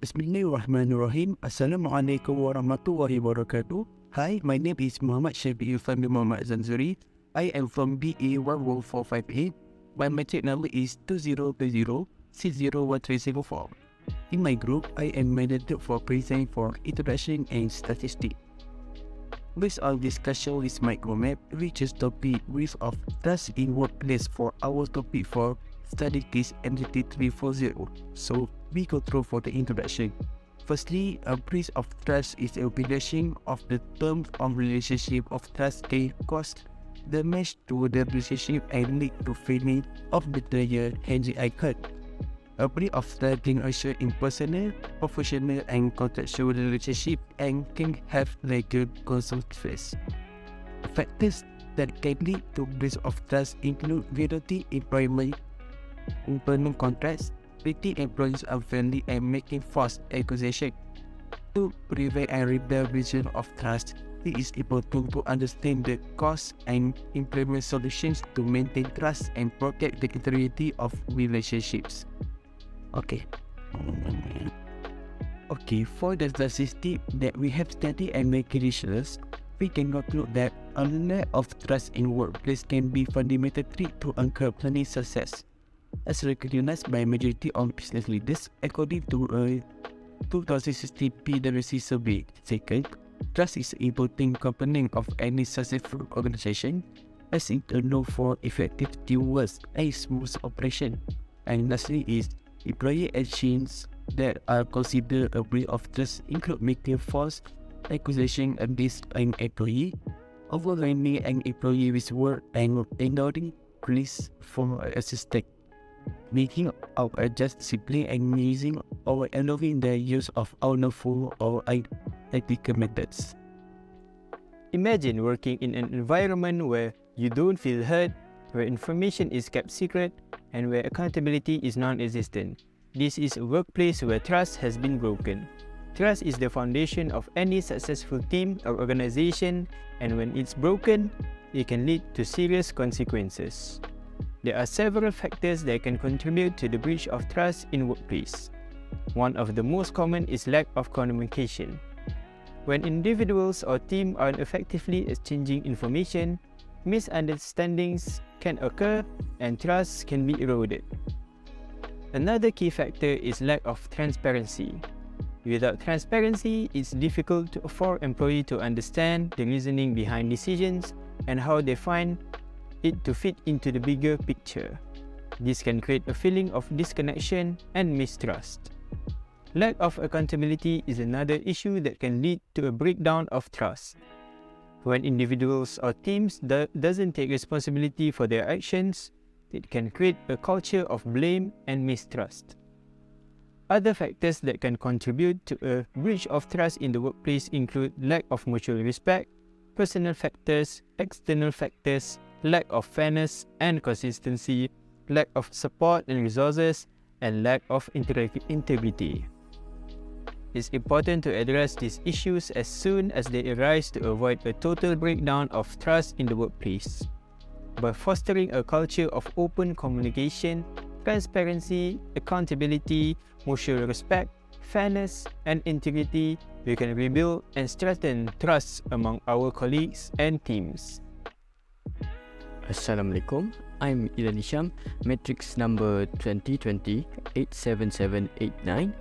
Bismillahirrahmanirrahim. Assalamualaikum warahmatullahi wabarakatuh. Hi, my name is Muhamad Irfan bin Muhammad Zamzuri. I am from BA11458. My metric number is 2020601304. In my group, I am mandated for presenting for introduction and statistics. Based on discussion with micromap, we choose topic with of trust in workplace for our topic for study case MGT340. So we go through for the introduction. Firstly, a breach of trust is a violation of the terms of relationship of trust can cause damage to the relationship and lead to feeling of betrayal and icon. A breach of trust can occur in personal, professional, and contractual relationship and can have legal consequences. Factors that can lead to breach of trust include violating employment contracts, treating employees unfairly, and making false accusations. To prevent and repair breach of trust, it is important to understand the cause and implement solutions to maintain trust and protect the integrity of relationships. Okay, for the statistics that we have studied and made research, we can conclude that a lack of trust in workplace can be fundamental threat to company success, as recognized by majority of business leaders according to a 2016 PwC survey. Second, trust is an important component of any successful organization, as it allows for effective teamwork and smooth operation. And lastly is employee actions that are considered a breach of trust include making false accusation against an employee, overwhelming an employee with work, and ignoring police for assistance, making out just discipline and using or allowing the use of unlawful or unethical methods. Imagine working in an environment where you don't feel heard, where information is kept secret, and where accountability is non-existent. This is a workplace where trust has been broken. Trust is the foundation of any successful team or organization, and when it's broken, it can lead to serious consequences. There are several factors that can contribute to the breach of trust in workplace. One of the most common is lack of communication. When individuals or team aren't effectively exchanging information, misunderstandings can occur and trust can be eroded. Another key factor is lack of transparency. Without transparency, it's difficult for employees to understand the reasoning behind decisions and how they find it to fit into the bigger picture. This can create a feeling of disconnection and mistrust. Lack of accountability is another issue that can lead to a breakdown of trust. When individuals or teams doesn't take responsibility for their actions, it can create a culture of blame and mistrust. Other factors that can contribute to a breach of trust in the workplace include lack of mutual respect, personal factors, external factors, lack of fairness and consistency, lack of support and resources, and lack of integrity. It's important to address these issues as soon as they arise to avoid a total breakdown of trust in the workplace. By fostering a culture of open communication, transparency, accountability, mutual respect, fairness, and integrity, we can rebuild and strengthen trust among our colleagues and teams. Assalamualaikum, I'm Hisham, matrix number 2020-87789.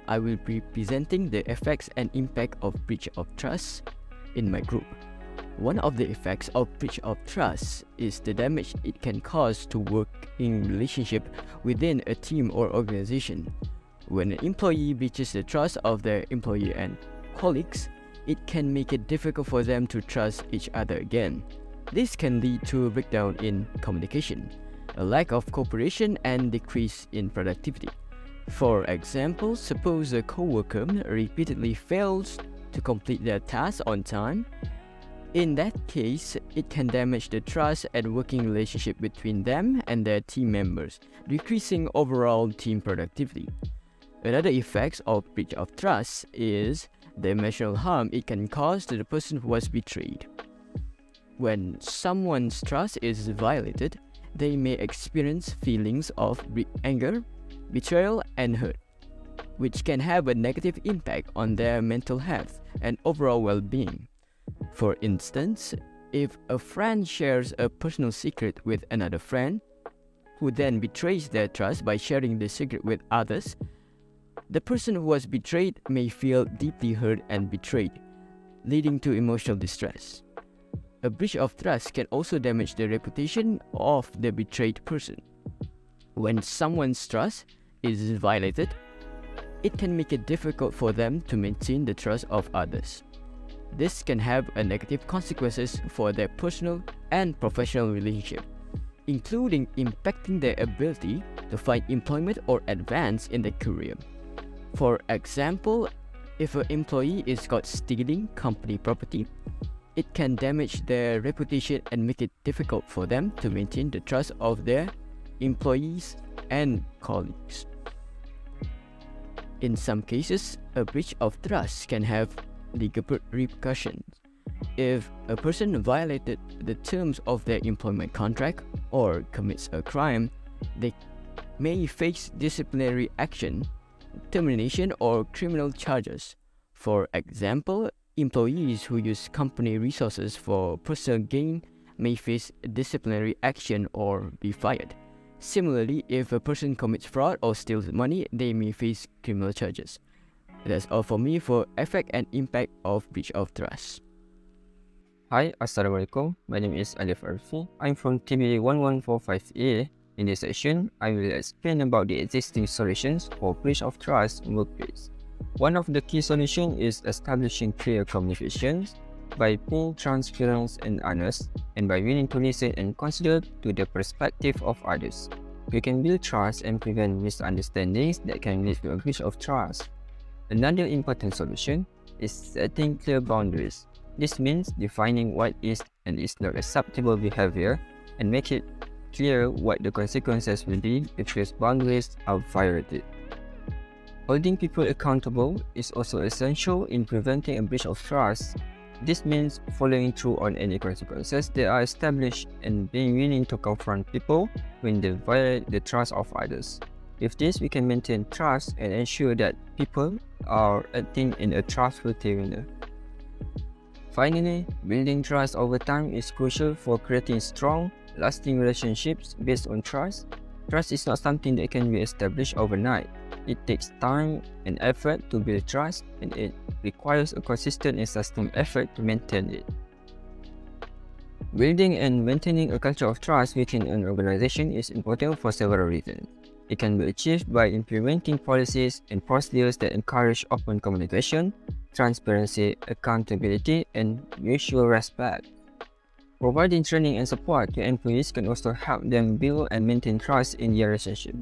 I will be presenting the effects and impact of breach of trust in my group. One of the effects of breach of trust is the damage it can cause to working relationship within a team or organization. When an employee breaches the trust of their employee and colleagues, it can make it difficult for them to trust each other again. This can lead to a breakdown in communication, a lack of cooperation, and decrease in productivity. For example, suppose a coworker repeatedly fails to complete their task on time. In that case, it can damage the trust and working relationship between them and their team members, decreasing overall team productivity. Another effect of breach of trust is the emotional harm it can cause to the person who was betrayed. When someone's trust is violated, they may experience feelings of anger, betrayal, and hurt. which can have a negative impact on their mental health and overall well-being. For instance, if a friend shares a personal secret with another friend, who then betrays their trust by sharing the secret with others, the person who was betrayed may feel deeply hurt and betrayed, leading to emotional distress. A breach of trust can also damage the reputation of the betrayed person. When someone's trust is violated, it can make it difficult for them to maintain the trust of others. This can have a negative consequences for their personal and professional relationship, including impacting their ability to find employment or advance in their career. For example, if an employee is caught stealing company property, it can damage their reputation and make it difficult for them to maintain the trust of their employees and colleagues. In some cases, a breach of trust can have legal repercussions. If a person violated the terms of their employment contract or commits a crime, they may face disciplinary action, termination, or criminal charges. For example, employees who use company resources for personal gain may face disciplinary action or be fired. Similarly, if a person commits fraud or steals money, they may face criminal charges. That's all for me for effect and impact of breach of trust. Hi, Assalamualaikum. My name is Alif Afifi. I'm from TB1145A. In this section, I will explain about the existing solutions for breach of trust in workplace. One of the key solutions is establishing clear communications by being transparent and honest, and by willing to listen and consider to the perspective of others. We can build trust and prevent misunderstandings that can lead to a breach of trust. Another important solution is setting clear boundaries. This means defining what is and is not acceptable behavior and make it clear what the consequences will be if these boundaries are violated. Holding people accountable is also essential in preventing a breach of trust. This means following through on any consequences that are established and being willing to confront people when they violate the trust of others. With this, we can maintain trust and ensure that people are acting in a trustworthy manner. Finally, building trust over time is crucial for creating strong, lasting relationships based on trust. Trust is not something that can be established overnight. It takes time and effort to build trust, and it requires a consistent and sustained effort to maintain it. Building and maintaining a culture of trust within an organization is important for several reasons. It can be achieved by implementing policies and procedures that encourage open communication, transparency, accountability, and mutual respect. Providing training and support to employees can also help them build and maintain trust in their relationship.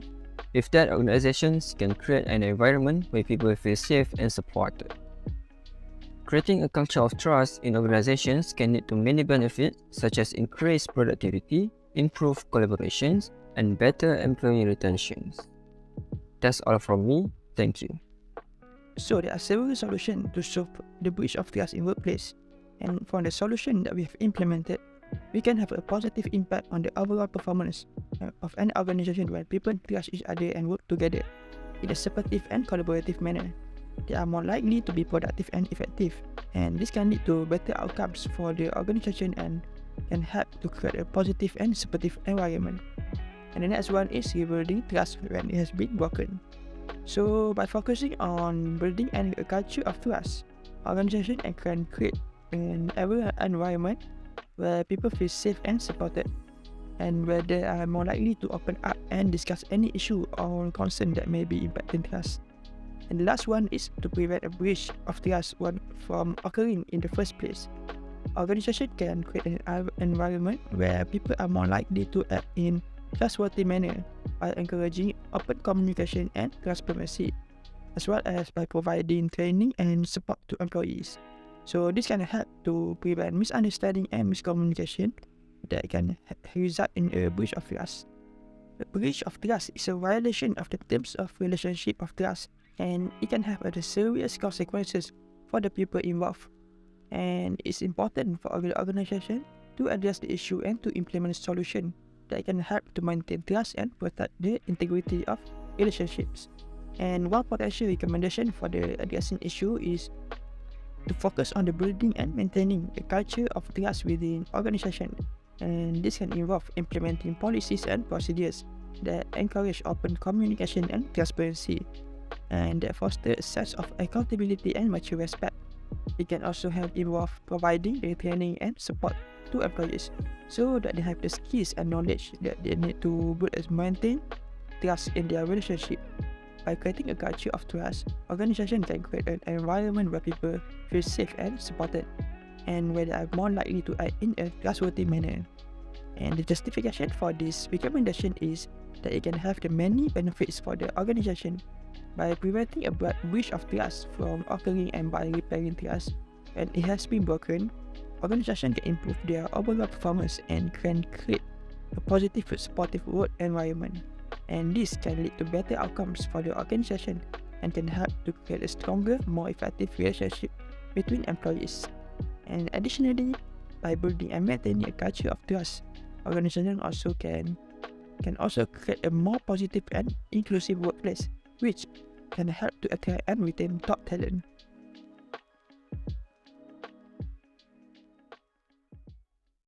With that, organizations can create an environment where people feel safe and supported. Creating a culture of trust in organizations can lead to many benefits, such as increased productivity, improved collaborations, and better employee retentions. That's all from me. Thank you. So there are several solutions to solve the breach of trust in workplace, and from the solution that we have implemented, we can have a positive impact on the overall performance of an organization when people trust each other and work together in a supportive and collaborative manner. They are more likely to be productive and effective, and this can lead to better outcomes for the organization and can help to create a positive and supportive environment. And the next one is rebuilding trust when it has been broken. So by focusing on building a culture of trust, organization can create an environment where people feel safe and supported, and where they are more likely to open up and discuss any issue or concern that may be impacting trust. And the last one is to prevent a breach of trust from occurring in the first place. Organization can create an environment where people are more likely to act in trustworthy manner by encouraging open communication and transparency, as well as by providing training and support to employees. So this can help to prevent misunderstanding and miscommunication that can result in a breach of trust. A breach of trust is a violation of the terms of relationship of trust, and it can have serious consequences for the people involved. And it's important for the organization to address the issue and to implement solutions that can help to maintain trust and protect the integrity of relationships. And one potential recommendation for the addressing issue is to focus on the building and maintaining a culture of trust within organization. And this can involve implementing policies and procedures that encourage open communication and transparency, and that foster a sense of accountability and mutual respect. It can also help involve providing the training and support to employees so that they have the skills and knowledge that they need to build and maintain trust in their relationship. By creating a culture of trust, organization can create an environment where people feel safe and supported, and where they are more likely to act in a trustworthy manner. And the justification for this recommendation is that it can have the many benefits for the organization by preventing a breach of trust from occurring, and by repairing trust when it has been broken. Organization can improve their overall performance and can create a positive, supportive work environment. And this can lead to better outcomes for the organization and can help to create a stronger, more effective relationship between employees. And additionally, by building and maintaining a culture of trust, organization also can also create a more positive and inclusive workplace, which can help to attract and retain top talent.